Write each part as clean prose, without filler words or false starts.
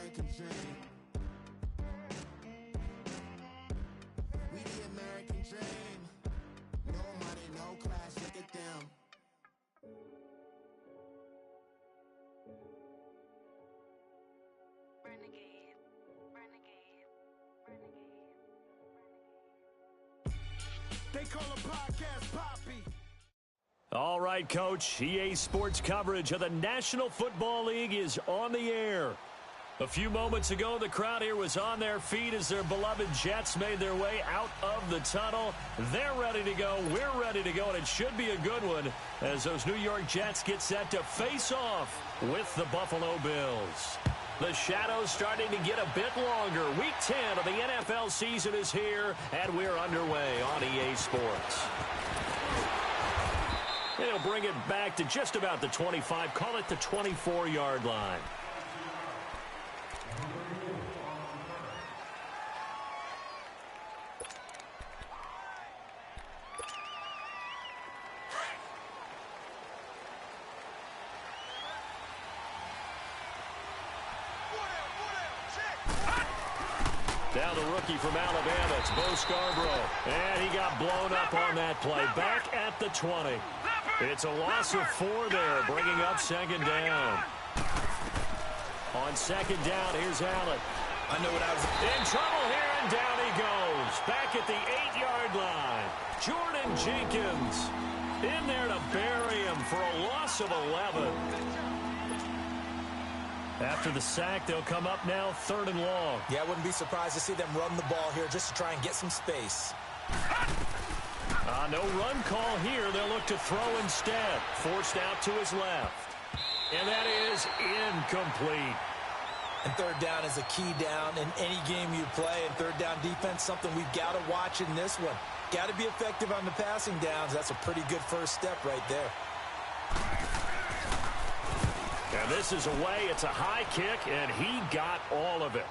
American dream. We the American dream. No money, no class, look at them. Renegade, renegade, renegade, renegade. They call a podcast Poppy. All right, Coach. EA Sports coverage of the National Football League is on the air. A few moments ago, the crowd here was on their feet as their beloved Jets made their way out of the tunnel. They're ready to go. We're ready to go, and it should be a good one as those New York Jets get set to face off with the Buffalo Bills. The shadows starting to get a bit longer. Week 10 of the NFL season is here, and we're underway on EA Sports. And he'll bring it back to just about the 25, call it the 24-yard line. Down the rookie from Alabama, it's Bo Scarborough. And he got blown up on that play. Back at the 20. It's a loss of 4 there, bringing up second down. On second down, here's Allen. I know what I was in trouble here, and down he goes. Back at the 8-yard line. Jordan Jenkins in there to bury him for a loss of 11. After the sack, they'll come up now 3rd and long. Yeah, I wouldn't be surprised to see them run the ball here just to try and get some space. No run call here. They'll look to throw instead. Forced out to his left. And that is incomplete. And 3rd down is a key down in any game you play. And 3rd down defense, something we've got to watch in this one. Got to be effective on the passing downs. That's a pretty good first step right there. And this is away. It's a high kick, and he got all of it.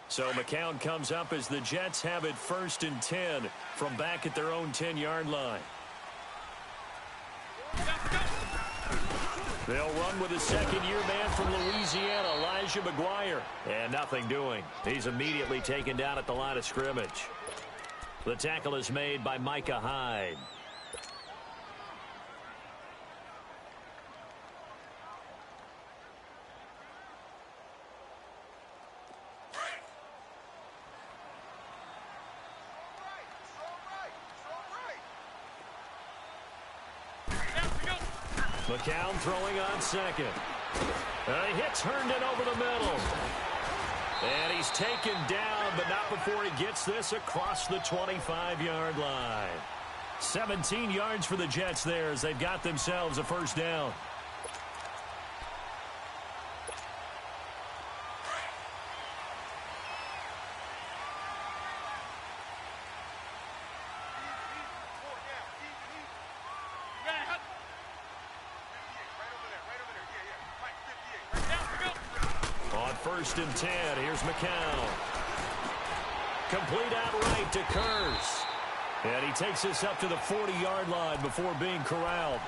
So McCown comes up as the Jets have it 1st and 10 from back at their own 10-yard line. They'll run with a second-year man from Louisiana, Elijah McGuire. And nothing doing. He's immediately taken down at the line of scrimmage. The tackle is made by Micah Hyde. McCown throwing on second. He hits Herndon over the middle. And he's taken down, but not before he gets this across the 25-yard line. 17 yards for the Jets there as they've got themselves a first down. On 1st and 10, here's McCown. Complete outright to Kurz. And he takes this up to the 40-yard line before being corralled.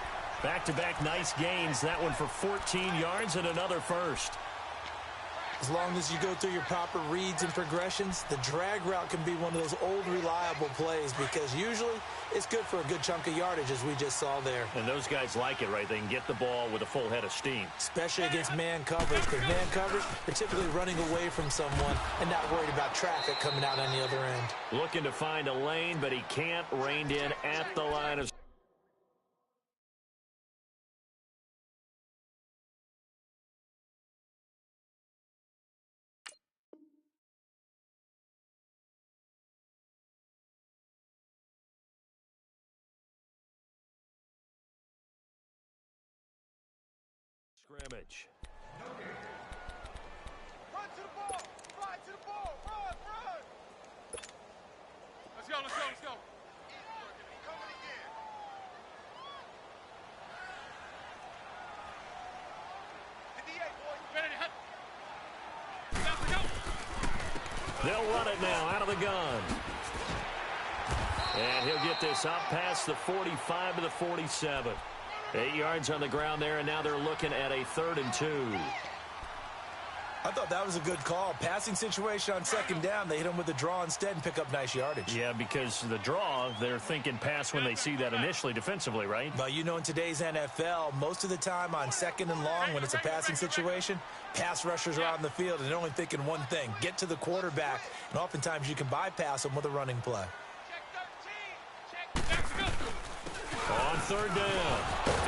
Back-to-back nice gains. That one for 14 yards and another first. As long as you go through your proper reads and progressions, the drag route can be one of those old reliable plays because usually it's good for a good chunk of yardage as we just saw there. And those guys like it, right? They can get the ball with a full head of steam. Especially against man coverage, because man coverage, they're typically running away from someone and not worried about traffic coming out on the other end. Looking to find a lane, but he can't. Reined in at the line of scrimmage. Run to the ball! Fly to the ball! Run! Run! Let's go! Let's go! Let's go! Coming again. The DA, boys. Ready to hit. They'll run it now out of the gun. And he'll get this up past the 45 to the 47. 8 yards on the ground there, and now they're looking at a 3rd and 2. I thought that was a good call. Passing situation on 2nd down. They hit him with a draw instead and pick up nice yardage. Yeah, because the draw, they're thinking pass when they see that initially defensively, right? But you know, in today's NFL, most of the time on 2nd and long, when it's a passing situation, pass rushers are on the field and they're only thinking one thing, get to the quarterback. And oftentimes you can bypass them with a running play. On 3rd down,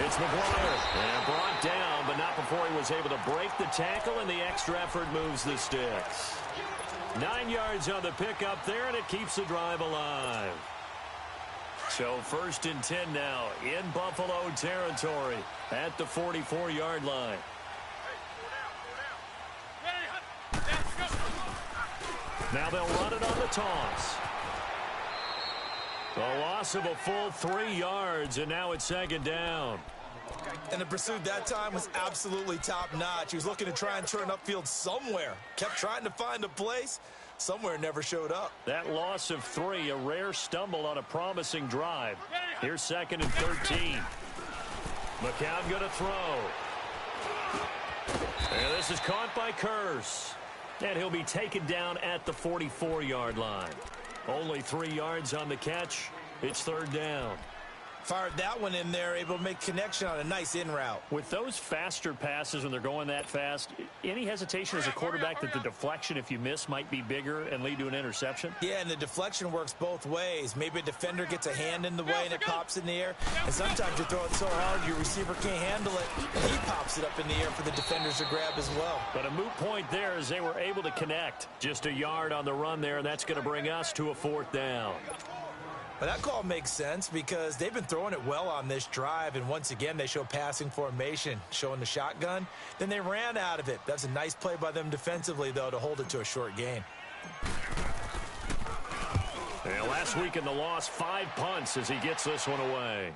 it's McGuire. And brought down, but not before he was able to break the tackle, and the extra effort moves the sticks. 9 yards on the pickup there, and it keeps the drive alive. So 1st and 10 now in Buffalo territory at the 44-yard line. Now they'll run it on the toss. A loss of a full 3 yards, and now it's 2nd down. And the pursuit that time was absolutely top-notch. He was looking to try and turn upfield somewhere. Kept trying to find a place. Somewhere never showed up. That loss of 3, a rare stumble on a promising drive. Here's 2nd and 13. McCown going to throw. And this is caught by Curse. And he'll be taken down at the 44-yard line. Only 3 yards on the catch. It's 3rd down. Fired that one in there, able to make connection on a nice in route. With those faster passes when they're going that fast, any hesitation as a quarterback that the deflection, if you miss, might be bigger and lead to an interception? Yeah, and the deflection works both ways. Maybe a defender gets a hand in the way and it pops in the air. And sometimes you throw it so hard your receiver can't handle it. And he pops it up in the air for the defenders to grab as well. But a moot point there as they were able to connect. Just a yard on the run there, and that's going to bring us to a 4th down. But that call makes sense because they've been throwing it well on this drive, and once again they show passing formation, showing the shotgun. Then they ran out of it. That's a nice play by them defensively, though, to hold it to a short gain. And last week in the loss, 5 punts as he gets this one away.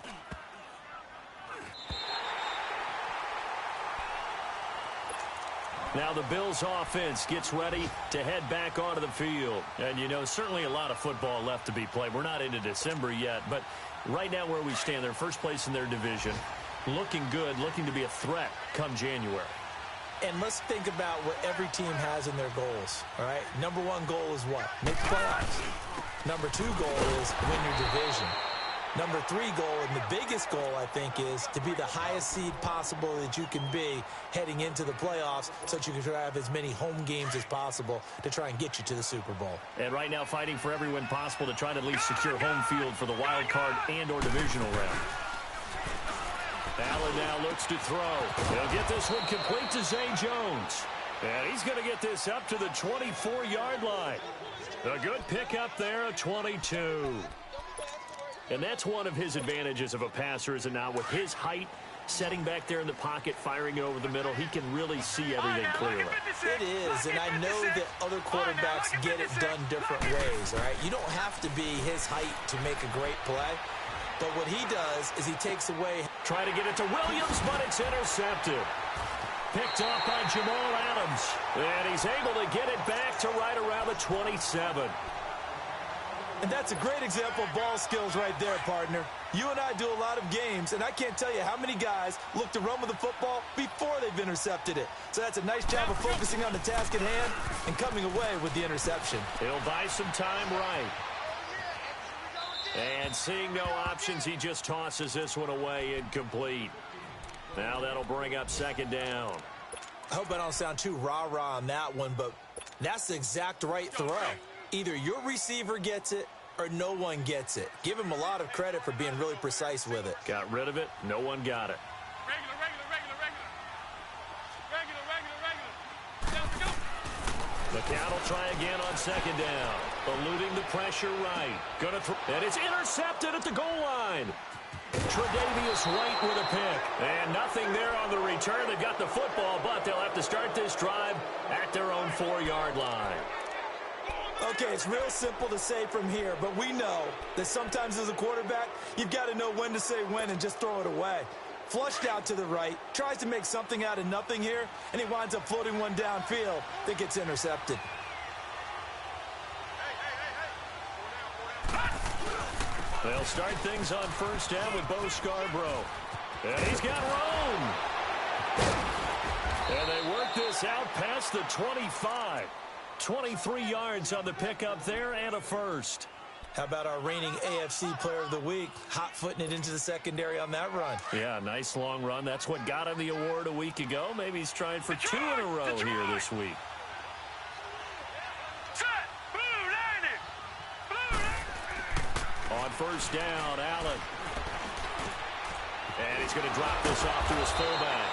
Now the Bills offense gets ready to head back onto the field. And, you know, certainly a lot of football left to be played. We're not into December yet, but right now where we stand, they're first place in their division. Looking good, looking to be a threat come January. And let's think about what every team has in their goals, all right? Number 1 goal is what? Make the playoffs. Number 2 goal is win your division. Number 3 goal, and the biggest goal, I think, is to be the highest seed possible that you can be heading into the playoffs so that you can have as many home games as possible to try and get you to the Super Bowl. And right now fighting for every win possible to try to at least secure home field for the wild card and or divisional round. Allen now looks to throw. He'll get this one complete to Zay Jones. And he's going to get this up to the 24-yard line. A good pickup there, a 22. And that's one of his advantages of a passer, is it not? With his height, setting back there in the pocket, firing over the middle, he can really see everything clearly. It is, and I know that other quarterbacks get it done different ways, all right? You don't have to be his height to make a great play. But what he does is he takes away. Try to get it to Williams, but it's intercepted. Picked off by Jamal Adams. And he's able to get it back to right around the 27. And that's a great example of ball skills right there, partner. You and I do a lot of games, and I can't tell you how many guys look to run with the football before they've intercepted it. So that's a nice job of focusing on the task at hand and coming away with the interception. He'll buy some time right. And seeing no options, he just tosses this one away incomplete. Now that'll bring up 2nd down. I hope I don't sound too rah-rah on that one, but that's the exact right throw. Either your receiver gets it or no one gets it. Give him a lot of credit for being really precise with it. Got rid of it. No one got it. McCown will try again on 2nd down. Eluding the pressure right. Gonna throw, and it's intercepted at the goal line. Tre'Davious White with a pick. And nothing there on the return. They've got the football, but they'll have to start this drive at their own 4-yard line. Okay, it's real simple to say from here, but we know that sometimes as a quarterback, you've got to know when to say when and just throw it away. Flushed out to the right, tries to make something out of nothing here, and he winds up floating one downfield that gets intercepted. They'll start things on first down with Bo Scarborough. And he's got room. And they work this out past the 25. 23 yards on the pickup there and a first. How about our reigning AFC Player of the Week, hot-footing it into the secondary on that run? Yeah, nice long run. That's what got him the award a week ago. Maybe he's trying for 2 in a row here this week. On first down, Allen. And he's going to drop this off to his fullback.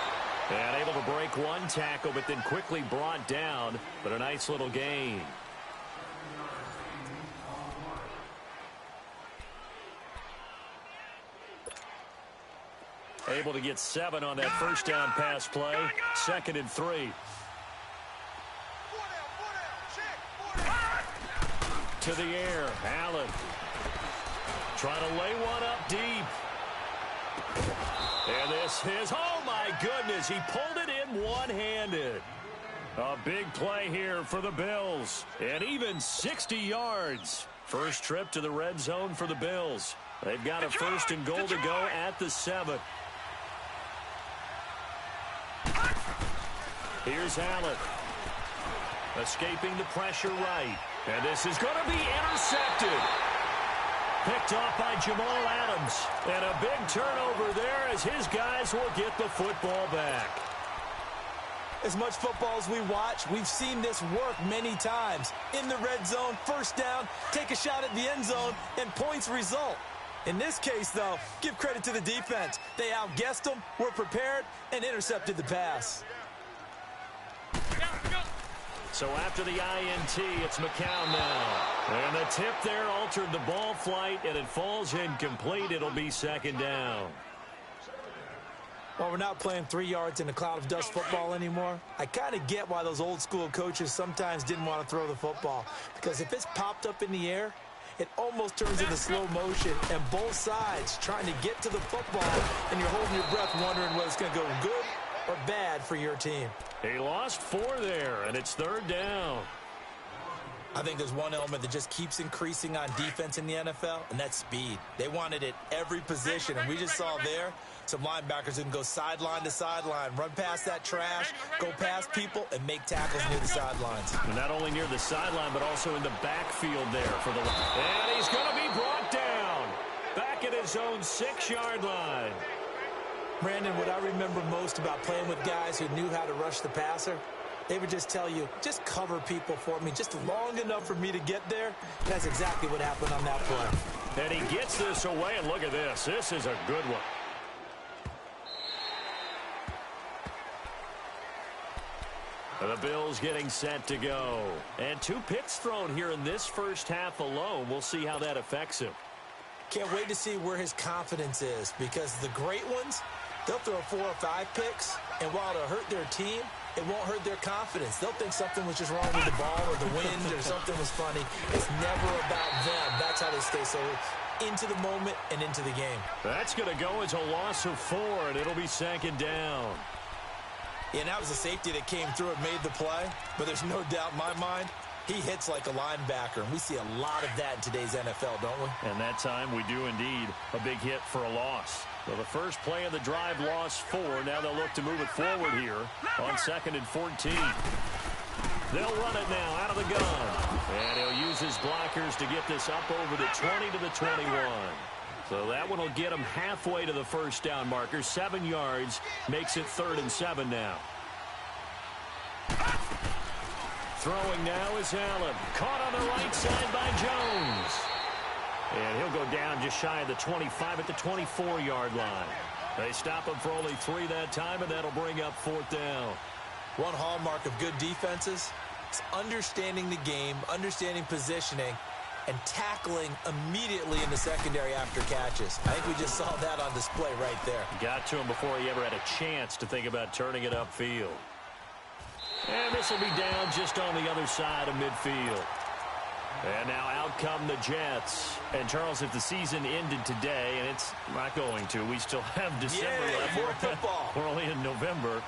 And able to break one tackle, but then quickly brought down. But a nice little gain. Able to get 7 on that first down pass play. 2nd and 3. To the air, Allen. Trying to lay one up deep. And this is, oh my goodness, he pulled it in one-handed. A big play here for the Bills. And even 60 yards. First trip to the red zone for the Bills. They've got a 1st and goal to go at the 7. Here's Allen. Escaping the pressure right. And this is going to be intercepted. Picked off by Jamal Adams. And a big turnover there as his guys will get the football back. As much football as we watch, we've seen this work many times. In the red zone, first down, take a shot at the end zone, and points result. In this case, though, give credit to the defense. They outguessed them, were prepared, and intercepted the pass. So after the INT, it's McCown now. And the tip there altered the ball flight, and it falls incomplete. It'll be 2nd down. Well, we're not playing 3 yards in a cloud of dust football anymore. I kind of get why those old school coaches sometimes didn't want to throw the football. Because if it's popped up in the air, it almost turns into slow motion, and both sides trying to get to the football, and you're holding your breath wondering whether it's going to go good or bad for your team. He lost 4 there, and it's 3rd down. I think there's one element that just keeps increasing on defense in the NFL, and that's speed. They want it at every position, and we just saw there some linebackers who can go sideline to sideline, run past that trash, go past people, and make tackles near the sidelines. And not only near the sideline, but also in the backfield there for the line. And he's going to be brought down back at his own 6-yard line. Brandon, what I remember most about playing with guys who knew how to rush the passer, they would just tell you, just cover people for me, just long enough for me to get there. That's exactly what happened on that play. And he gets this away, and look at this. This is a good one. And the Bills getting set to go. And 2 picks thrown here in this first half alone. We'll see how that affects him. Can't wait to see where his confidence is, because the great ones, they'll throw 4 or 5 picks, and while it'll hurt their team, it won't hurt their confidence. They'll think something was just wrong with the ball or the wind or something was funny. It's never about them. That's how they stay so into the moment and into the game. That's going to go as a loss of 4, and it'll be 2nd down. Yeah, and that was a safety that came through and made the play, but there's no doubt in my mind, he hits like a linebacker, and we see a lot of that in today's NFL, don't we? And that time we do indeed. A big hit for a loss. So the first play of the drive lost 4. Now they'll look to move it forward here on 2nd and 14. They'll run it now out of the gun. And he'll use his blockers to get this up over the 20 to the 21. So that one will get him halfway to the first down marker. 7 yards makes it 3rd and 7 now. Throwing now is Allen. Caught on the right side by Jones. And he'll go down just shy of the 25 at the 24-yard line. They stop him for only 3 that time, and that'll bring up 4th down. One hallmark of good defenses is understanding the game, understanding positioning, and tackling immediately in the secondary after catches. I think we just saw that on display right there. Got to him before he ever had a chance to think about turning it upfield. And this will be down just on the other side of midfield. And now out come the Jets. And, Charles, if the season ended today, and it's not going to, we still have December left. More football. We're only in November.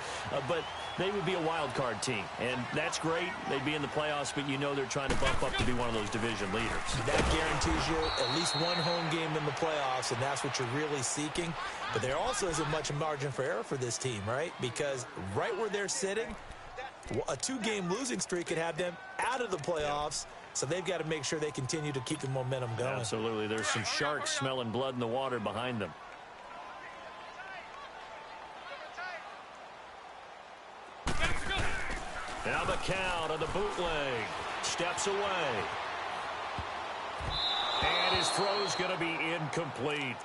But they would be a wild card team. And that's great. They'd be in the playoffs, but you know they're trying to bump up to be one of those division leaders. That guarantees you at least one home game in the playoffs, and that's what you're really seeking. But there also isn't much margin for error for this team, right? Because right where they're sitting, a 2-game losing streak could have them out of the playoffs. So they've got to make sure they continue to keep the momentum going. Absolutely. There's some sharks smelling blood in the water behind them. Now the count of the bootleg. Steps away. And his throw's going to be incomplete.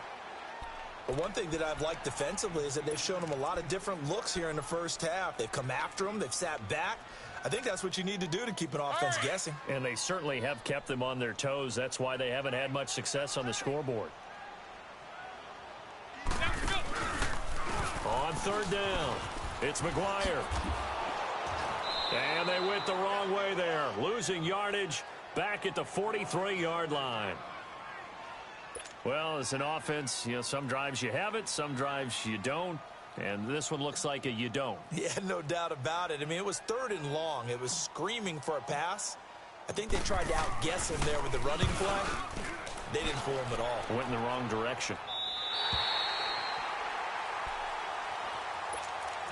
But one thing that I've liked defensively is that they've shown them a lot of different looks here in the first half. They've come after them. They've sat back. I think that's what you need to do to keep an offense guessing. And they certainly have kept them on their toes. That's why they haven't had much success on the scoreboard. On third down, it's McGuire. And they went the wrong way there. Losing yardage back at the 43-yard line. Well, as an offense, some drives you have it, some drives you don't. And this one looks like a you don't. Yeah, no doubt about it. I mean, it was 3rd and long. It was screaming for a pass. I think they tried to outguess him there with the running play. They didn't fool him at all. Went in the wrong direction.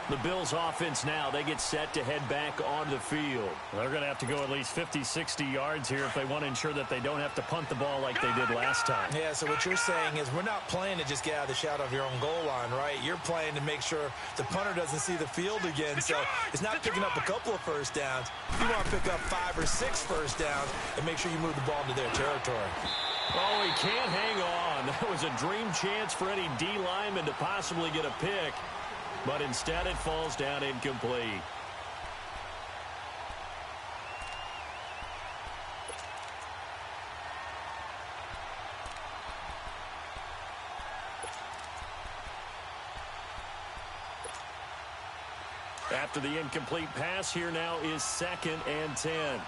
The Bills offense now, they get set to head back onto the field. They're going to have to go at least 50, 60 yards here if they want to ensure that they don't have to punt the ball like they did last time. Yeah, so what you're saying is we're not playing to just get out of the shadow of your own goal line, right? You're playing to make sure the punter doesn't see the field again. So it's not picking up a couple of first downs. You want to pick up 5 or 6 first downs and make sure you move the ball into their territory. Oh, he can't hang on. That was a dream chance for any D lineman to possibly get a pick. But instead it falls down incomplete. After the incomplete pass, here now is 2nd and 10.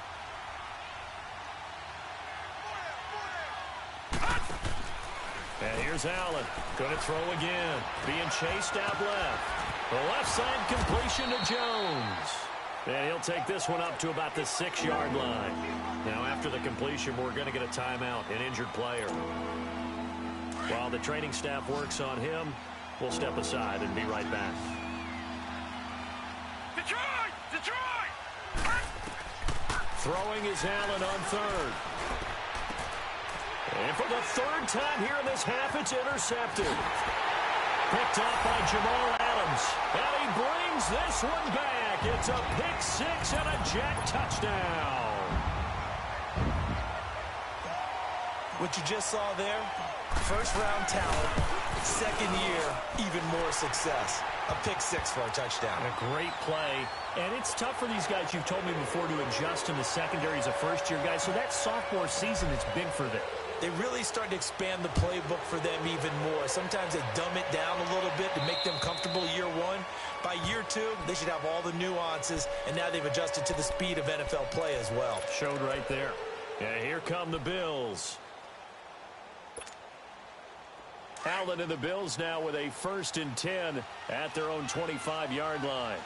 And here's Allen. Going to throw again. Being chased out left. The left side completion to Jones. And he'll take this one up to about the 6-yard line. Now after the completion, we're going to get a timeout, an injured player. While the training staff works on him, we'll step aside and be right back. Detroit! Detroit! Throwing is Allen on 3rd. And for the 3rd time here in this half, it's intercepted. Picked up by Jamal Adams. And he brings this one back. It's a pick 6 and a Jet touchdown. What you just saw there, first-round talent, 2nd year, even more success. A pick 6 for a touchdown. A great play. And it's tough for these guys, you've told me before, to adjust in the secondary as a first-year guy. So that sophomore season is big for them. They really start to expand the playbook for them even more. Sometimes they dumb it down a little bit to make them comfortable year 1. By year 2, they should have all the nuances, and now they've adjusted to the speed of NFL play as well. Showed right there. And here come the Bills. Allen and the Bills now with a 1st and 10 at their own 25-yard line.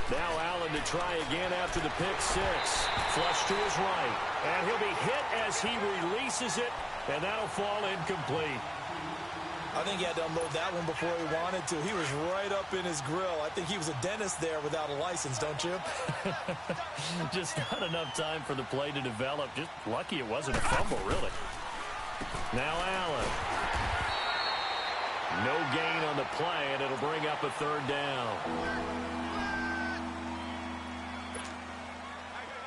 Now Allen to try again after the pick 6. Flush to his right. And he'll be hit as he releases it, and that'll fall incomplete. I think he had to unload that one before he wanted to. He was right up in his grill. I think he was a dentist there without a license, don't you? Just not enough time for the play to develop. Just lucky it wasn't a fumble, really. Now Allen. No gain on the play, and it'll bring up a 3rd down.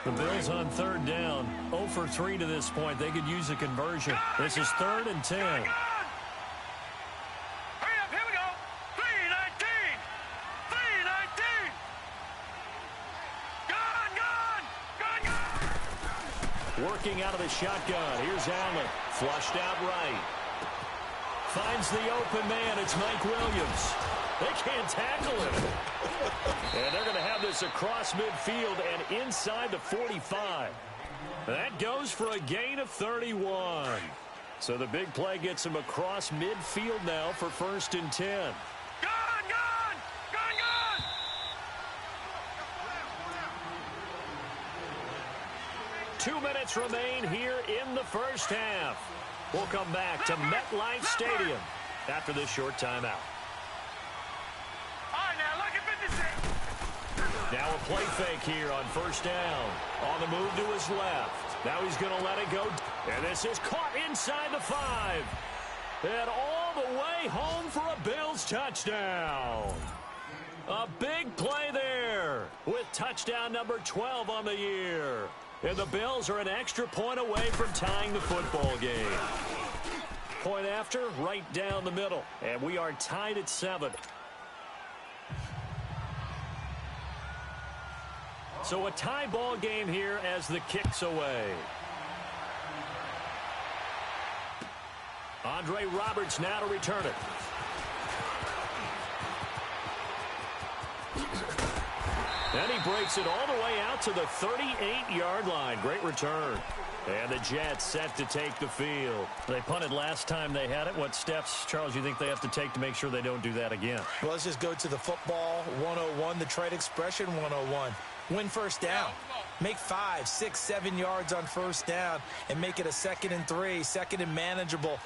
The Bills on 3rd down. 0 for 3 to this point. They could use a conversion. This is 3rd and 10. Hurry up, here we go. 3-19. 3-19. Gone. Working out of the shotgun. Here's Allen. Flushed out right. Finds the open man. It's Mike Williams. They can't tackle him. And they're going to have this across midfield and inside the 45. That goes for a gain of 31. So the big play gets him across midfield now for 1st and 10. Gone, gone! Gone, gone! 2 minutes remain here in the first half. We'll come back to MetLife Stadium after this short timeout. All right, now look at 56. Now a play fake here on 1st down. On the move to his left. Now he's going to let it go. And this is caught inside the 5. And all the way home for a Bills touchdown. A big play there with touchdown number 12 on the year. And the Bills are an extra point away from tying the football game. Point after, right down the middle. And we are tied at 7. So a tie ball game here as the kick's away. Andre Roberts now to return it. And he breaks it all the way out to the 38-yard line. Great return. And the Jets set to take the field. They punted last time they had it. What steps, Charles, you think they have to take to make sure they don't do that again? Well, let's just go to the football 101, the trade expression 101. Win 1st down. Make 5, 6, 7 yards on 1st down and make it a 2nd and 3, 2nd and manageable.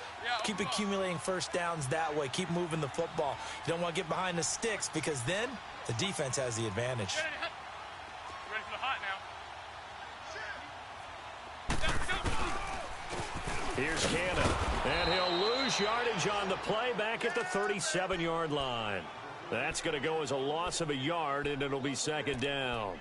Keep accumulating 1st downs that way. Keep moving the football. You don't want to get behind the sticks because then the defense has the advantage. Ready for the hot now. Here's Cannon. And he'll lose yardage on the play back at the 37-yard line. That's going to go as a loss of a yard, and it'll be 2nd down.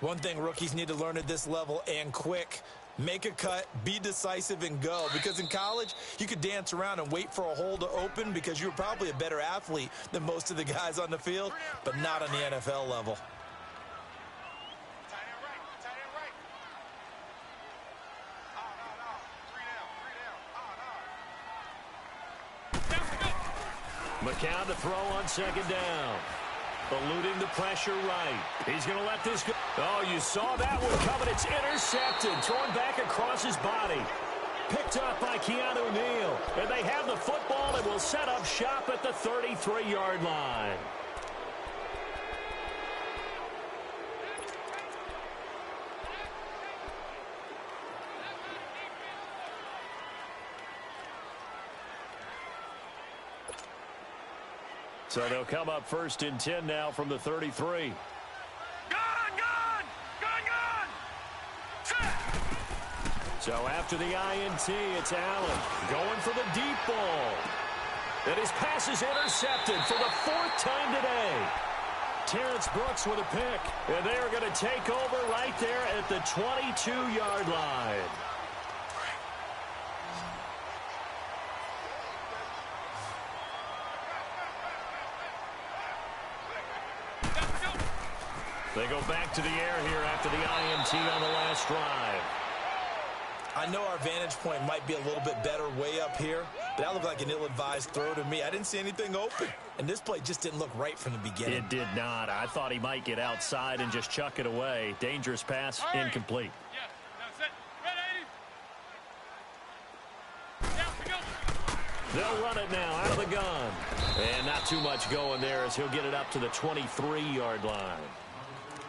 One thing rookies need to learn at this level and quick. Make a cut, be decisive, and go. Because in college, you could dance around and wait for a hole to open because you're probably a better athlete than most of the guys on the field, but not on the NFL level. Tight end right. Tight end right. Oh, no. 3 down. 3 down. McCown to throw on 2nd down. Eluding the pressure right. He's going to let this go. Oh, you saw that one coming. It's intercepted. Thrown back across his body. Picked up by Keanu Neal. And they have the football and will set up shop at the 33-yard line. So they'll come up 1st and 10 now from the 33. Gone, gone! Gone, gone! Set! So after the INT, it's Allen going for the deep ball. And his pass is intercepted for the 4th time today. Terrence Brooks with a pick. And they are going to take over right there at the 22-yard line. They go back to the air here after the INT on the last drive. I know our vantage point might be a little bit better way up here, but that looked like an ill-advised throw to me. I didn't see anything open, and this play just didn't look right from the beginning. It did not. I thought he might get outside and just chuck it away. Dangerous pass, incomplete. Yeah, now set. Ready? Down to go. They'll run it now out of the gun. And not too much going there as he'll get it up to the 23-yard line.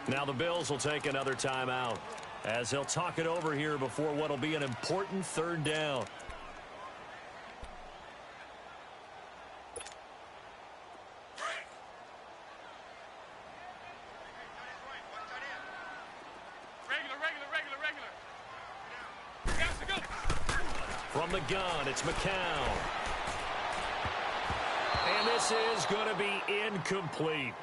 Now the Bills will take another timeout as they'll talk it over here before what will be an important 3rd down. Regular. Down to go. From the gun, it's McCown. And this is going to be incomplete.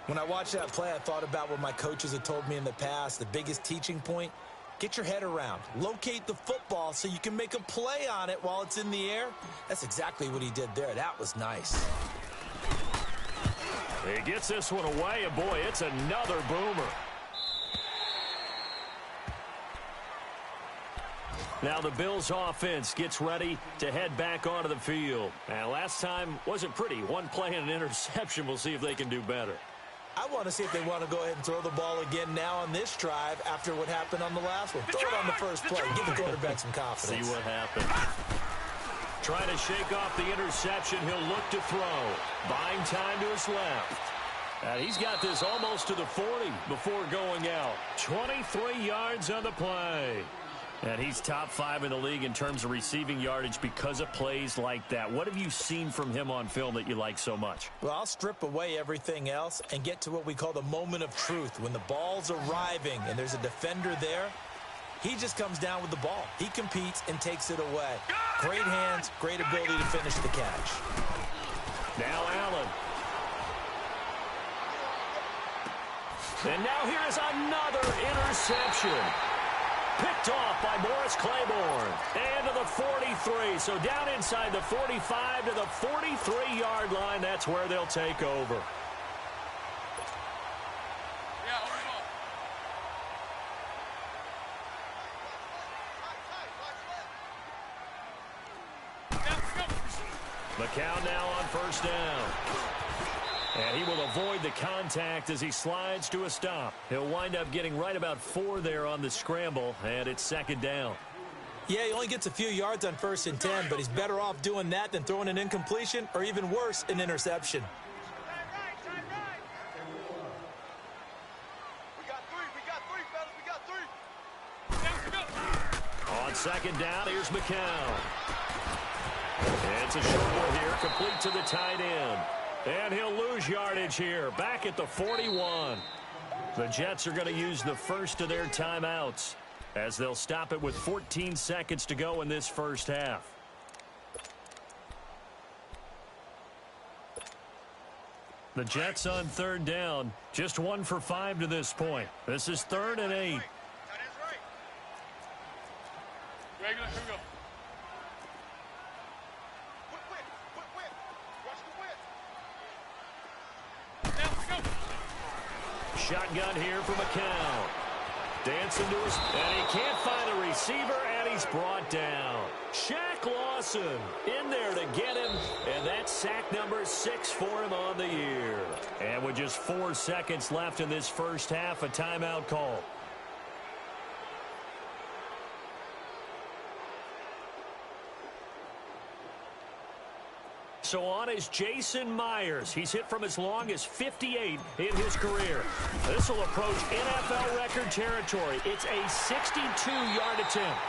When I watched that play, I thought about what my coaches had told me in the past. The biggest teaching point, get your head around. Locate the football so you can make a play on it while it's in the air. That's exactly what he did there. That was nice. He gets this one away, and boy, it's another boomer. Now the Bills offense gets ready to head back onto the field. And last time wasn't pretty. One play and an interception. We'll see if they can do better. I want to see if they want to go ahead and throw the ball again now on this drive after what happened on the last one. Throw it on the first play. Give the quarterback some confidence. See what happens. Trying to shake off the interception. He'll look to throw. Buying time to his left. And he's got this almost to the 40 before going out. 23 yards on the play. And he's top 5 in the league in terms of receiving yardage because of plays like that. What have you seen from him on film that you like so much? Well, I'll strip away everything else and get to what we call the moment of truth. When the ball's arriving and there's a defender there, he just comes down with the ball. He competes and takes it away. Great hands, great ability to finish the catch. Now Allen. And now here is another interception. Picked off by Morris Claiborne. And to the 43. So down inside the 45 to the 43-yard line. That's where they'll take over. McCown now on first down. And he will avoid the contact as he slides to a stop. He'll wind up getting right about 4 there on the scramble, and it's second down. Yeah, he only gets a few yards on 1st and 10, but he's better off doing that than throwing an incompletion or even worse, an interception. On second down, here's McCown. It's a short one here, complete to the tight end. And he'll lose yardage here, back at the 41. The Jets are going to use the first of their timeouts as they'll stop it with 14 seconds to go in this first half. The Jets on third down, just 1 for 5 to this point. This is 3rd and 8. Regular, here we go. Shotgun here for McCown. Dancing to his, and he can't find a receiver, and he's brought down. Shaq Lawson in there to get him, and that's sack number 6 for him on the year. And with just 4 seconds left in this first half, a timeout call. So on is Jason Myers. He's hit from as long as 58 in his career. This will approach NFL record territory. It's a 62-yard attempt.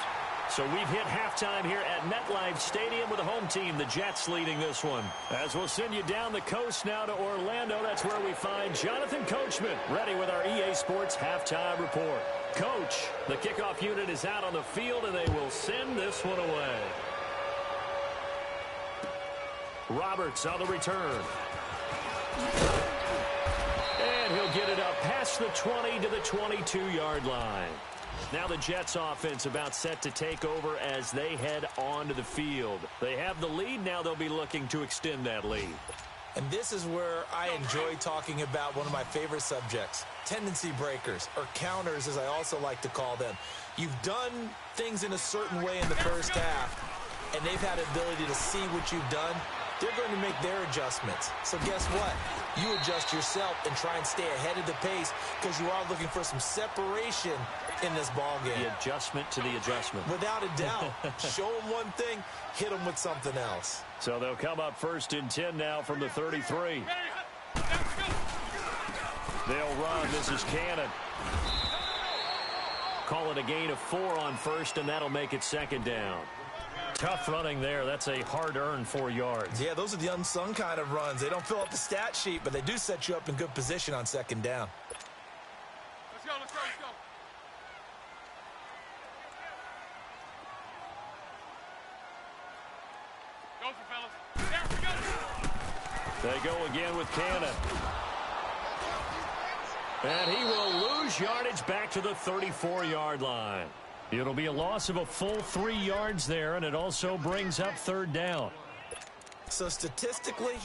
So we've hit halftime here at MetLife Stadium with the home team, the Jets, leading this one. As we'll send you down the coast now to Orlando, that's where we find Jonathan Coachman, ready with our EA Sports halftime report. Coach, the kickoff unit is out on the field, and they will send this one away. Roberts on the return. And he'll get it up past the 20 to the 22-yard line. Now the Jets offense about set to take over as they head onto the field. They have the lead. Now they'll be looking to extend that lead. And this is where I enjoy talking about one of my favorite subjects, tendency breakers, or counters as I also like to call them. You've done things in a certain way in the first half, and they've had the ability to see what you've done. They're going to make their adjustments. So guess what? You adjust yourself and try and stay ahead of the pace because you are looking for some separation in this ball game. The adjustment to the adjustment. Without a doubt. Show them one thing, hit them with something else. So they'll come up 1st and 10 now from the 33. They'll run. This is Cannon. Call it a gain of 4 on 1st, and that'll make it 2nd down. Tough running there. That's a hard-earned 4 yards. Yeah, those are the unsung kind of runs. They don't fill up the stat sheet, but they do set you up in good position on 2nd down. Let's go, let's go, let's go. Go for fellas. There we go. They go again with Cannon. And he will lose yardage back to the 34-yard line. It'll be a loss of a full 3 yards there, and it also brings up 3rd down. So statistically,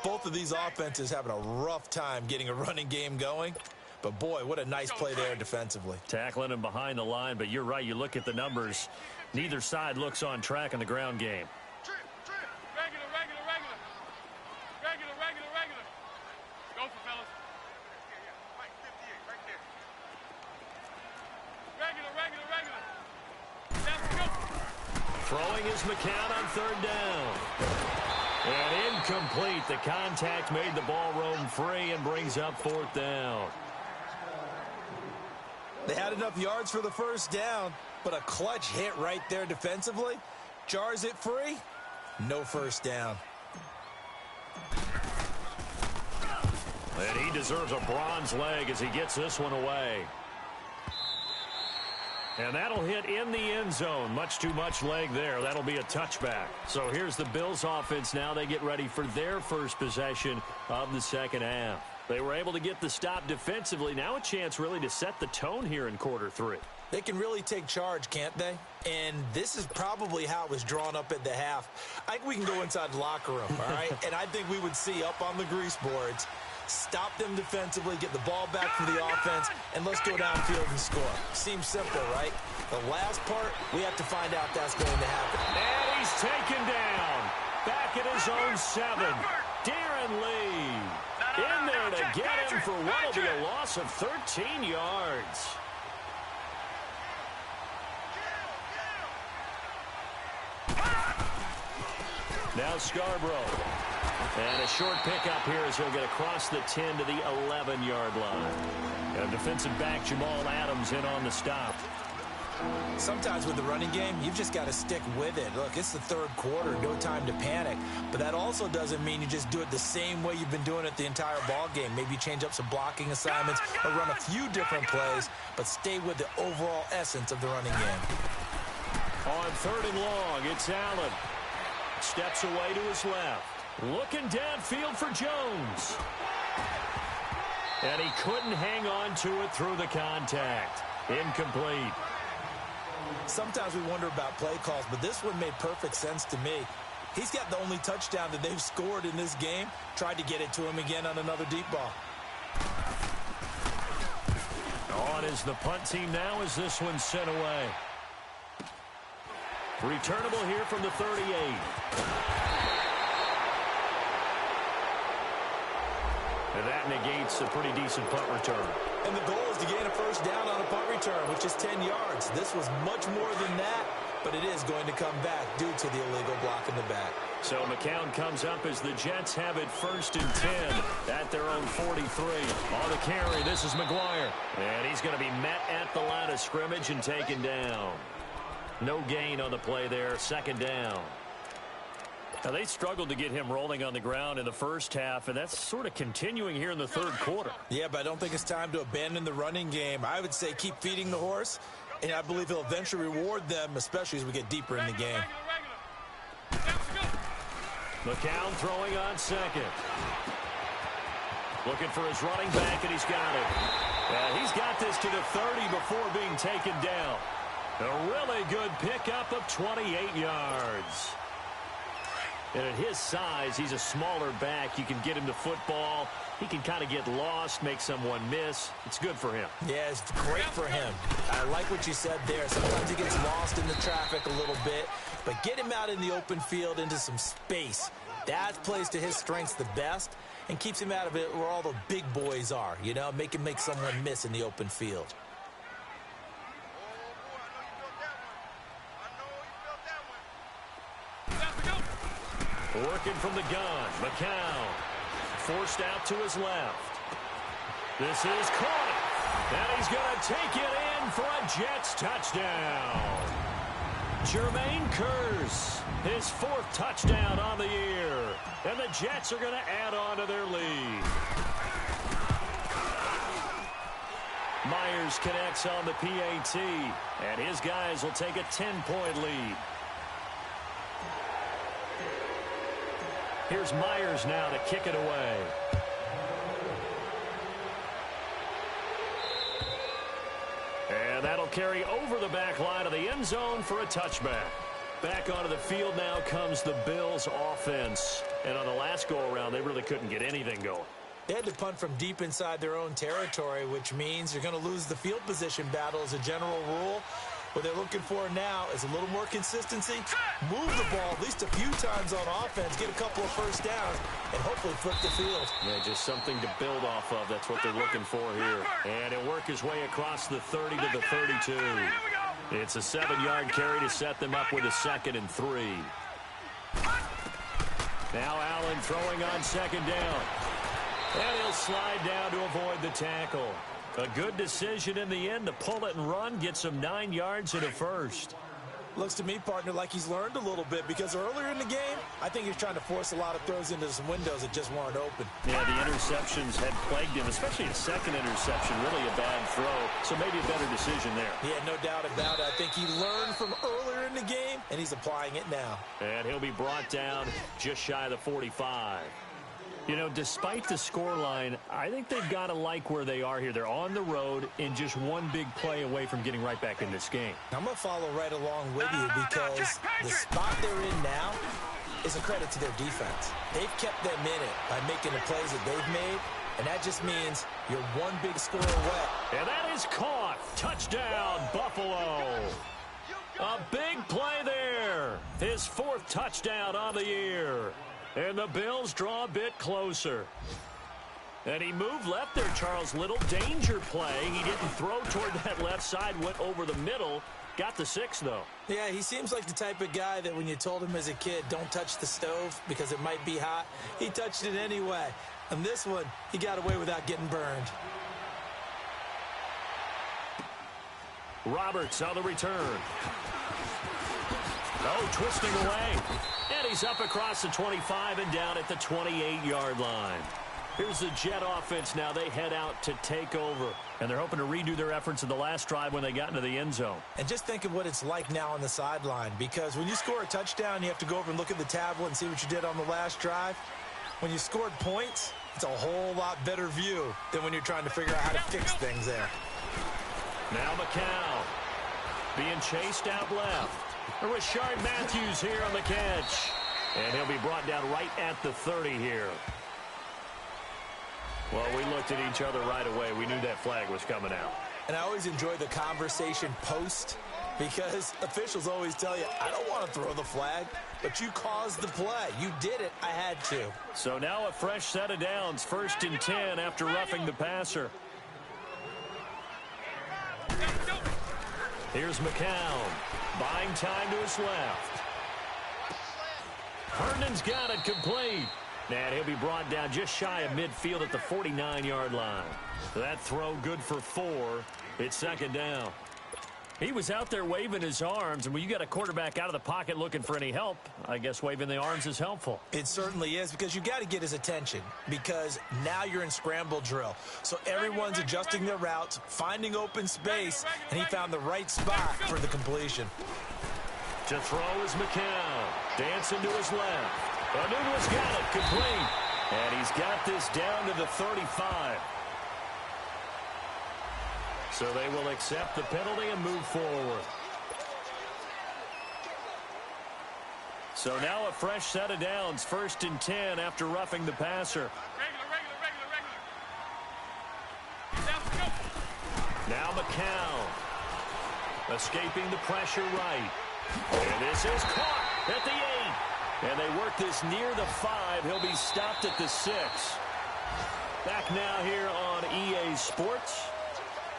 both of these offenses having a rough time getting a running game going. But, boy, what a nice play there defensively. Tackling him behind the line, but you're right. You look at the numbers. Neither side looks on track in the ground game. Regular. Go for fellas. Mike, 58, right there. Regular. Let's go. Throwing is McCown on third down. And incomplete. The contact made the ball roam free and brings up fourth down. They had enough yards for the first down, but a clutch hit right there defensively. Jars it free. No first down. And he deserves a bronze leg as he gets this one away. And that'll hit in the end zone. Much too much leg there. That'll be a touchback. So here's the Bills offense now. They get ready for their first possession of the second half. They were able to get the stop defensively. Now a chance really to set the tone here in quarter three. They can really take charge, can't they? And this is probably how it was drawn up at the half. I think we can go inside the locker room, all right? And I think we would see up on the grease boards, stop them defensively, get the ball back for the offense, and let's go downfield and score. Seems simple, right? The last part, we have to find out that's going to happen. And he's taken down. Back at his own 7. Darren Lee in there to get him for what will be a loss of 13 yards. Now Scarborough. And a short pickup here as he'll get across the 10 to the 11-yard line. And defensive back Jamal Adams in on the stop. Sometimes with the running game, you've just got to stick with it. Look, it's the third quarter, no time to panic. But that also doesn't mean you just do it the same way you've been doing it the entire ball game. Maybe change up some blocking assignments or run a few different plays, but stay with the overall essence of the running game. On third and long, it's Allen. Steps away to his left. Looking downfield for Jones. And he couldn't hang on to it through the contact. Incomplete. Sometimes we wonder about play calls, but this one made perfect sense to me. He's got the only touchdown that they've scored in this game. Tried to get it to him again on another deep ball. On is the punt team now as this one's sent away. Returnable here from the 38. And that negates a pretty decent punt return. And the goal is to gain a first down on a punt return, which is 10 yards. This was much more than that, but it is going to come back due to the illegal block in the back. So McCown comes up as the Jets have it 1st and 10 at their own 43. On the carry, this is McGuire. And he's going to be met at the line of scrimmage and taken down. No gain on the play there, 2nd down. Now, they struggled to get him rolling on the ground in the first half, and that's sort of continuing here in the third quarter. Yeah, but I don't think it's time to abandon the running game. I would say keep feeding the horse, and I believe he'll eventually reward them, especially as we get deeper in the game. McCown throwing on 2nd. Looking for his running back, and he's got it. He's got this to the 30 before being taken down. A really good pickup of 28 yards. And at his size, he's a smaller back. You can get him to football. He can kind of get lost, make someone miss. It's good for him. Yeah, it's great for him. I like what you said there. Sometimes he gets lost in the traffic a little bit, but get him out in the open field into some space. That plays to his strengths the best and keeps him out of it where all the big boys are, you know, make him make someone miss in the open field. Working from the gun, McCown forced out to his left. This is caught, and he's going to take it in for a Jets touchdown. Jermaine Kearse, his 4th touchdown on the year, and the Jets are going to add on to their lead. Myers connects on the PAT, and his guys will take a 10-point lead. Here's Myers now to kick it away. And that'll carry over the back line of the end zone for a touchback. Back onto the field now comes the Bills offense. And on the last go-around, they really couldn't get anything going. They had to punt from deep inside their own territory, which means you're going to lose the field position battle as a general rule. What they're looking for now is a little more consistency, move the ball at least a few times on offense, get a couple of first downs, and hopefully flip the field. Yeah, just something to build off of. That's what they're looking for here. And he'll work his way across the 30 to the 32. It's a 7-yard carry to set them up with a 2nd and 3. Now Allen throwing on 2nd down. And he'll slide down to avoid the tackle. A good decision in the end to pull it and run, gets him 9 yards and a first. Looks to me, partner, like he's learned a little bit because earlier in the game, I think he's trying to force a lot of throws into some windows that just weren't open. Yeah, the interceptions had plagued him, especially a second interception, really a bad throw. So maybe a better decision there. Yeah, no doubt about it. I think he learned from earlier in the game, and he's applying it now. And he'll be brought down just shy of the 45. You know, despite the scoreline, I think they've got to like where they are here. They're on the road and just one big play away from getting right back in this game. I'm going to follow right along with you because the spot they're in now is a credit to their defense. They've kept them in it by making the plays that they've made, and that just means you're one big score away. And that is caught. Touchdown, Buffalo. A big play there. His 4th touchdown on the year. And the Bills draw a bit closer. And he moved left there, Charles. Little danger play. He didn't throw toward that left side, went over the middle. Got the 6, though. Yeah, he seems like the type of guy that when you told him as a kid, don't touch the stove because it might be hot, he touched it anyway. And this one, he got away without getting burned. Roberts on the return. Oh, twisting away. And he's up across the 25 and down at the 28-yard line. Here's the Jet offense now. They head out to take over. And they're hoping to redo their efforts in the last drive when they got into the end zone. And just think of what it's like now on the sideline. Because when you score a touchdown, you have to go over and look at the tablet and see what you did on the last drive. When you scored points, it's a whole lot better view than when you're trying to figure out how to fix things there. Now McCown being chased out left. Rashard Matthews here on the catch. And he'll be brought down right at the 30 here. Well, we looked at each other right away. We knew that flag was coming out. And I always enjoy the conversation post because officials always tell you, I don't want to throw the flag, but you caused the play. You did it. I had to. So now a fresh set of downs. 1st and 10 after roughing the passer. Here's McCown. Buying time to his left. Herndon's got it complete. And he'll be brought down just shy of midfield at the 49-yard line. That throw good for 4. It's 2nd down. He was out there waving his arms, and when you got a quarterback out of the pocket looking for any help, I guess waving the arms is helpful. It certainly is because you got to get his attention because now you're in scramble drill. So everyone's adjusting their routes, finding open space, and he found the right spot for the completion. To throw is McCown. Dancing to his left. Anunu's got it complete. And he's got this down to the 35. So they will accept the penalty and move forward. So now a fresh set of downs. 1st and 10 after roughing the passer. Regular. Now McCown. Escaping the pressure right. And this is caught at the 8. And they work this near the 5. He'll be stopped at the 6. Back now here on EA Sports.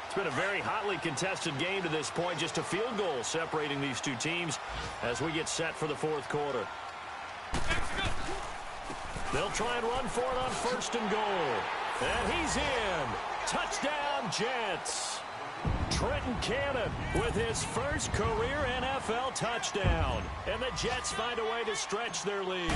It's been a very hotly contested game to this point. Just a field goal separating these two teams as we get set for the 4th quarter. They'll try and run for it on 1st and goal. And he's in. Touchdown, Jets. Trenton Cannon with his first career NFL touchdown. And the Jets find a way to stretch their lead.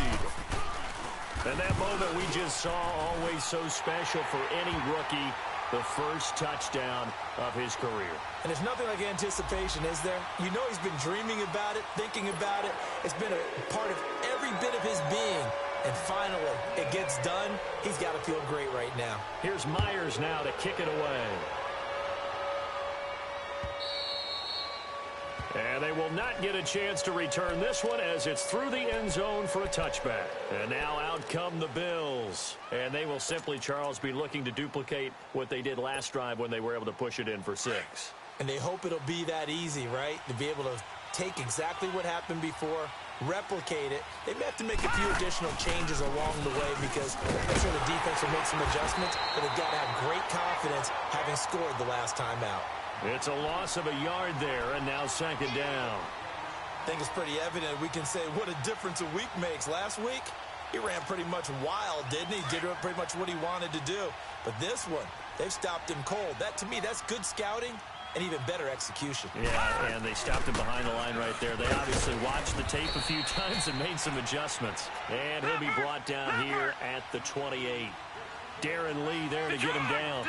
And that moment we just saw, always so special for any rookie. The first touchdown of his career. And there's nothing like anticipation, is there? You know he's been dreaming about it, thinking about it. It's been a part of every bit of his being. And finally, it gets done. He's got to feel great right now. Here's Myers now to kick it away. And they will not get a chance to return this one as it's through the end zone for a touchback. And now out come the Bills. And they will simply, Charles, be looking to duplicate what they did last drive when they were able to push it in for 6. And they hope it'll be that easy, right? To be able to take exactly what happened before, replicate it. They may have to make a few additional changes along the way because I'm sure the defense will make some adjustments, but they've got to have great confidence having scored the last time out. It's a loss of a yard there, and now 2nd down. I think it's pretty evident we can say what a difference a week makes. Last week, he ran pretty much wild, didn't he? Did pretty much what he wanted to do. But this one, they've stopped him cold. That, to me, that's good scouting and even better execution. Yeah, and they stopped him behind the line right there. They obviously watched the tape a few times and made some adjustments. And he'll be brought down here at the 28. Darren Lee there to get him down.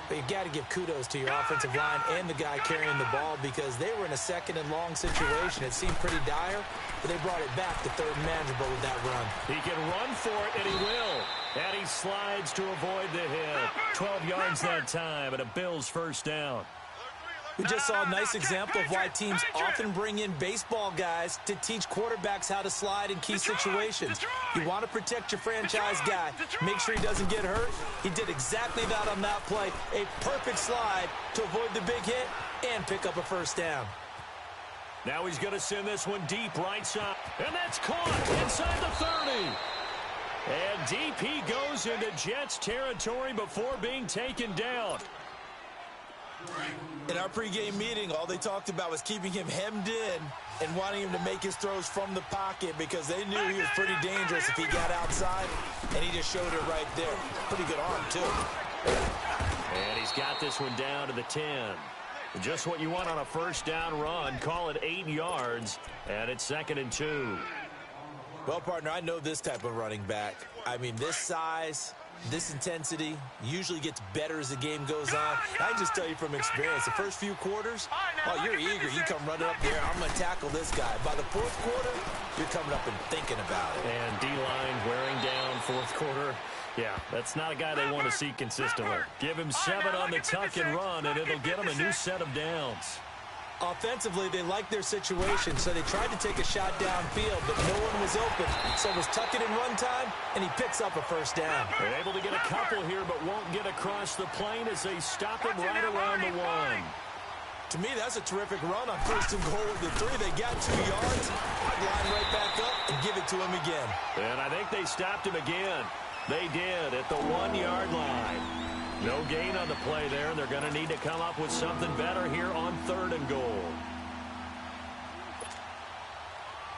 But you've got to give kudos to your offensive line and the guy carrying the ball because they were in a 2nd and long situation. It seemed pretty dire, but they brought it back to 3rd and manageable with that run. He can run for it, and he will. And he slides to avoid the hit. 12 yards that time, and a Bills 1st down. We just saw a nice example of why teams often bring in baseball guys to teach quarterbacks how to slide in key situations. You want to protect your franchise guy. Make sure he doesn't get hurt. He did exactly that on that play. A perfect slide to avoid the big hit and pick up a 1st down. Now he's going to send this one deep right side. And that's caught inside the 30. And deep he goes into Jets territory before being taken down. In our pregame meeting, all they talked about was keeping him hemmed in and wanting him to make his throws from the pocket because they knew he was pretty dangerous if he got outside, and he just showed it right there. Pretty good arm, too. And he's got this one down to the 10. Just what you want on a 1st down run. Call it 8 yards, and it's 2nd and 2. Well, partner, I know this type of running back. I mean, this size, this intensity usually gets better as the game goes on. I can just tell you from experience, the first few quarters, oh, you're eager. You come running up there, I'm going to tackle this guy. By the 4th quarter, you're coming up and thinking about it. And D-line wearing down 4th quarter. Yeah, that's not a guy they want to see consistently. Give him 7 on the tuck and run, and it'll get him a new set of downs. Offensively, they liked their situation, so they tried to take a shot downfield, but no one was open. So it was tuck it and run time, and he picks up a 1st down. They're able to get a couple here, but won't get across the plane as they stop him right around the 1. To me, that's a terrific run on 1st and goal with the 3. They got 2 yards, line right back up, and give it to him again. And I think they stopped him again. They did at the 1-yard line. No gain on the play there, and they're going to need to come up with something better here on 3rd and goal.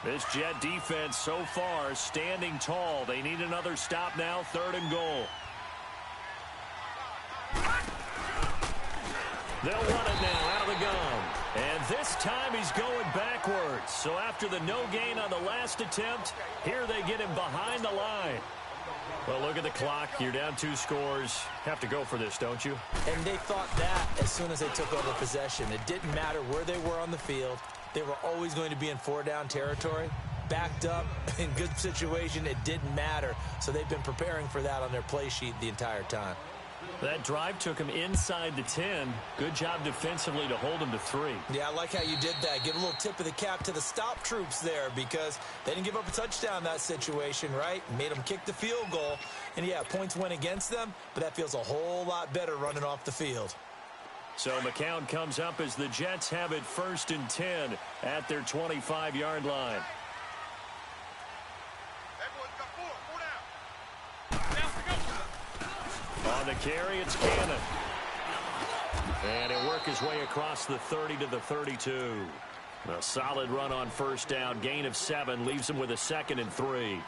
This Jet defense so far standing tall. They need another stop now, 3rd and goal. They'll run it now out of the gun. And this time he's going backwards. So after the no gain on the last attempt, here they get him behind the line. Well, look at the clock. You're down 2 scores. Have to go for this, don't you? And they thought that as soon as they took over possession. It didn't matter where they were on the field. They were always going to be in 4-down territory. Backed up, in good situation, it didn't matter. So they've been preparing for that on their play sheet the entire time. That drive took him inside the 10. Good job defensively to hold him to 3. Yeah, I like how you did that. Give a little tip of the cap to the stop troops there because they didn't give up a touchdown in that situation, right? Made them kick the field goal. And, yeah, points went against them, but that feels a whole lot better running off the field. So McCown comes up as the Jets have it 1st and 10 at their 25-yard line. On the carry, it's Cannon. And he'll work his way across the 30 to the 32. A solid run on 1st down. Gain of 7 leaves him with a 2nd and 3.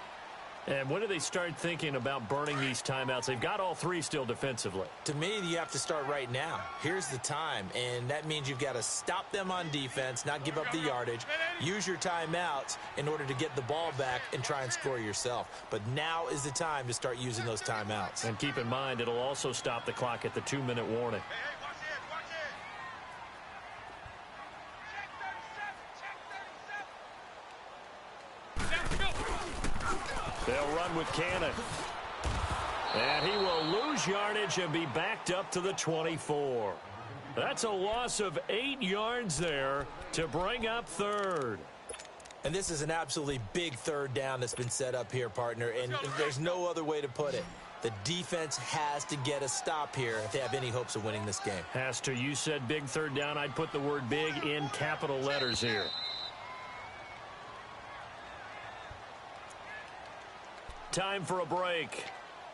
And when do they start thinking about burning these timeouts? They've got all 3 still defensively. To me, you have to start right now. Here's the time, and that means you've got to stop them on defense, not give up the yardage, use your timeouts in order to get the ball back and try and score yourself. But now is the time to start using those timeouts. And keep in mind, it'll also stop the clock at the 2-minute warning. They'll run with Cannon. And he will lose yardage and be backed up to the 24. That's a loss of 8 yards there to bring up third. And this is an absolutely big third down that's been set up here, partner, and there's no other way to put it. The defense has to get a stop here if they have any hopes of winning this game. Has to. You said big third down. I'd put the word big in capital letters here. Time for a break.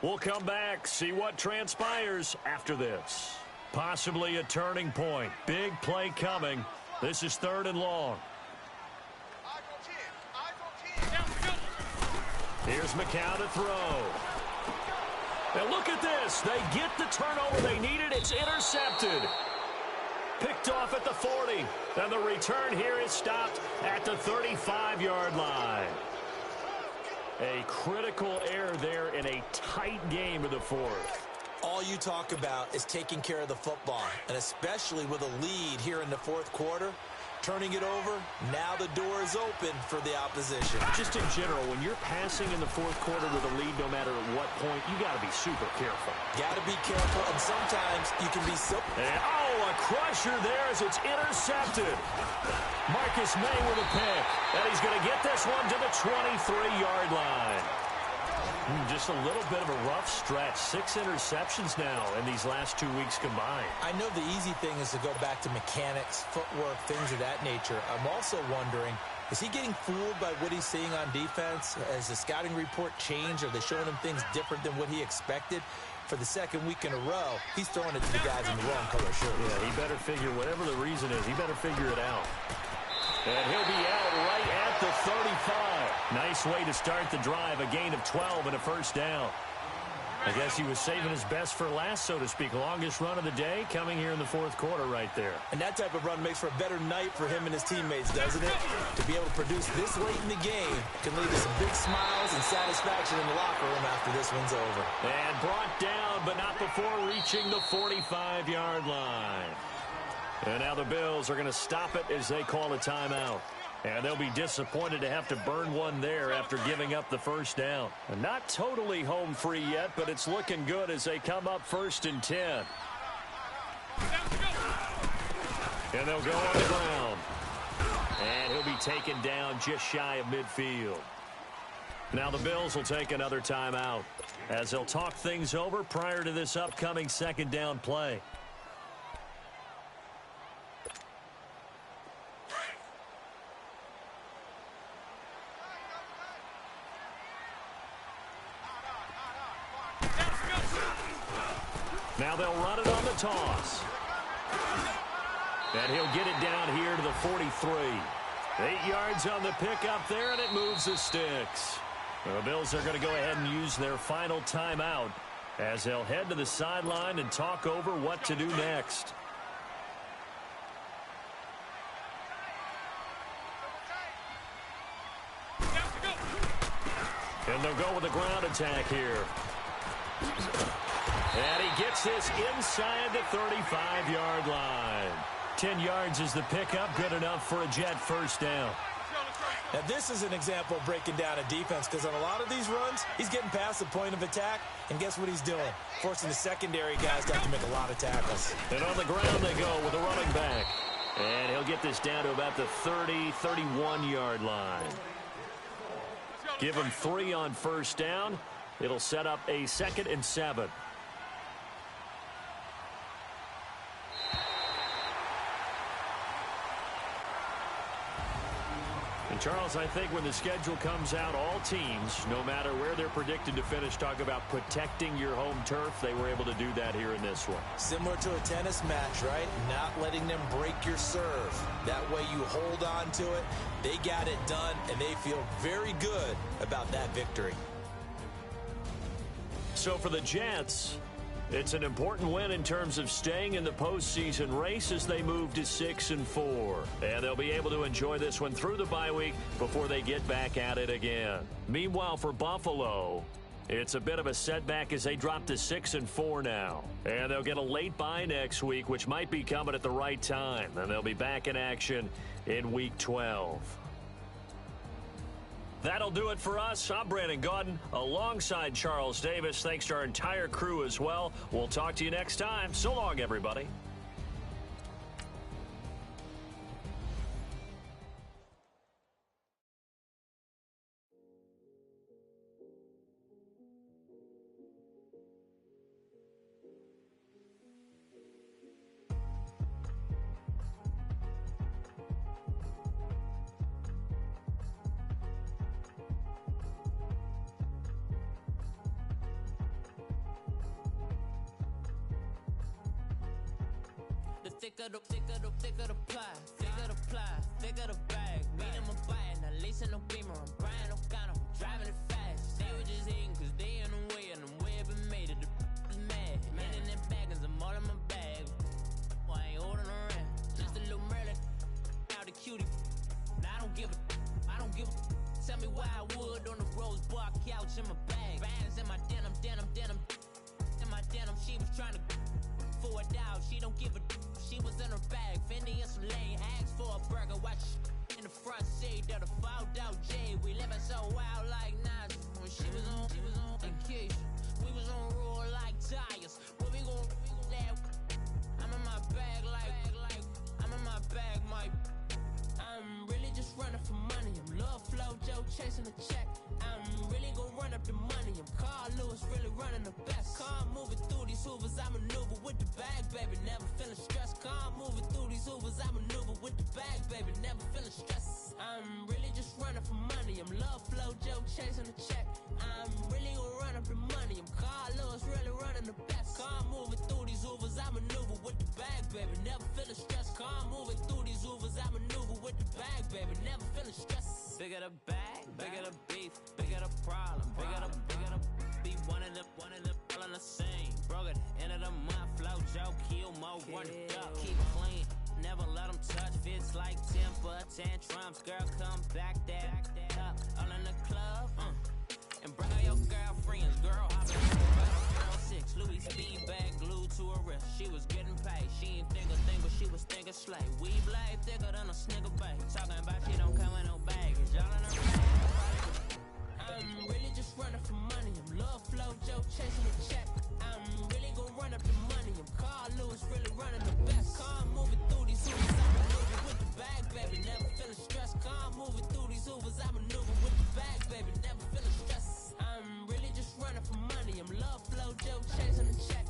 We'll come back, see what transpires after this. Possibly a turning point. Big play coming. This is 3rd and long. Eyes on 10. Eyes on 10. Here's McCown to throw. And look at this. They get the turnover they needed. It's intercepted. Picked off at the 40. And the return here is stopped at the 35-yard line. A critical error there in a tight game of the 4th. All you talk about is taking care of the football, and especially with a lead here in the 4th quarter. Turning it over, now the door is open for the opposition. Just in general, when you're passing in the 4th quarter with a lead, no matter at what point, you got to be super careful. Got to be careful, and sometimes you can be so... And, a crusher there as it's intercepted. Marcus May with a pick, and he's going to get this one to the 23-yard line. Just a little bit of a rough stretch. 6 interceptions now in these last 2 weeks combined. I know the easy thing is to go back to mechanics, footwork, things of that nature. I'm also wondering, is he getting fooled by what he's seeing on defense? Has the scouting report changed? Are they showing him things different than what he expected? For the 2nd week in a row, he's throwing it to the guys in the wrong color shirt. Yeah, he better figure, whatever the reason is, he better figure it out. And he'll be out right at the 35. Nice way to start the drive. A gain of 12 and a first down. I guess he was saving his best for last, so to speak. Longest run of the day coming here in the 4th quarter right there. And that type of run makes for a better night for him and his teammates, doesn't it? To be able to produce this late in the game can lead to some big smiles and satisfaction in the locker room after this one's over. And brought down, but not before reaching the 45-yard line. And now the Bills are going to stop it as they call a timeout. And they'll be disappointed to have to burn one there after giving up the first down. And not totally home free yet, but it's looking good as they come up 1st and 10. And they'll go on the ground. And he'll be taken down just shy of midfield. Now the Bills will take another timeout as they'll talk things over prior to this upcoming 2nd down play. Now they'll run it on the toss. And he'll get it down here to the 43. 8 yards on the pickup there, and it moves the sticks. The Bills are going to go ahead and use their final timeout as they'll head to the sideline and talk over what to do next. And they'll go with a ground attack here. And he gets this inside the 35-yard line. 10 yards is the pickup, good enough for a Jet first down. Now, this is an example of breaking down a defense because on a lot of these runs, he's getting past the point of attack, and guess what he's doing? Forcing the secondary guys to have to make a lot of tackles. And on the ground they go with a running back. And he'll get this down to about the 30, 31-yard line. Give him 3 on first down. It'll set up a 2nd and 7. And Charles, I think when the schedule comes out, all teams, no matter where they're predicted to finish, talk about protecting your home turf. They were able to do that here in this one. Similar to a tennis match, right? Not letting them break your serve. That way you hold on to it. They got it done, and they feel very good about that victory. So for the Jets, it's an important win in terms of staying in the postseason race as they move to 6-4. And they'll be able to enjoy this one through the bye week before they get back at it again. Meanwhile, for Buffalo, it's a bit of a setback as they drop to 6-4 now. And they'll get a late bye next week, which might be coming at the right time. And they'll be back in action in Week 12. That'll do it for us. I'm Brandon Gaudin alongside Charles Davis. Thanks to our entire crew as well. We'll talk to you next time. So long, everybody. thicker the pie, thicker the bag. Meet him a bite, not leasing no beamer. I'm Brian O'Connor, I'm driving it fast. They were just hating cause they in the way, and the way I've been made it. The is mad. Man in that bag, cause I'm all in my bag. I ain't holding around. Just a little Merlin, out the cutie. Now I don't give a. Tell me why I would on the rose bar couch in my bag. Bands in my denim. In my denim, she was trying to for a doubt. She don't give a. She was in her bag. Fendi and some lane. Asked for a burger. Watch in the front seat of the fouled out J. We living so wild like Nas. When she was on vacation. We was on roll like tires. Where we gon' that? I'm in my bag like I'm in my bag, Mike. I'm really just running for money. I'm Love Flow Joe chasing the check. I'm really gon' run up the money. I'm Carl Lewis, really running the best. Car moving through these hoovers, I maneuver with the bag, baby. Never feeling stressed. Car moving through these hoovers, I maneuver with the bag, baby. Never feeling stressed. I'm really just running for money. I'm Love Flow Joe chasing the check. I'm really gon' run up the money. I'm Carl Lewis, really running the best. Car moving through these hoovers, I maneuver with the bag, baby. Never feeling stressed. Car moving through these hoovers, I maneuver with the bag, baby. Never feeling stressed. Bigger the bag, bigger the beef, bigger the problem, bigger the be one of the all in the same. Broke at the end of the month, flow Joe, kill mo, run it up, keep clean. Never let them touch, fits like temper tantrums. Girl, come back that up, all in the club, and bring her your girlfriends, girl, hop in girl 6, Louis speed bag glued to her wrist. She was getting paid, she ain't think a thing, but she was thinking slay. We blade thicker than a snicker bag. Talking about she don't come with no baggage, all in her bag. I'm really just running for money. I'm Love Flow Joe chasing the check. I'm really gon' run up the money. I'm Carl Lewis, really running the best. Car moving through these hoovers, I maneuver with the bag, baby. Never feeling stressed. Car moving through these hoovers, I maneuver with the bag, baby. Never feeling stressed. I'm really just running for money. I'm Love Flow Joe chasing the check.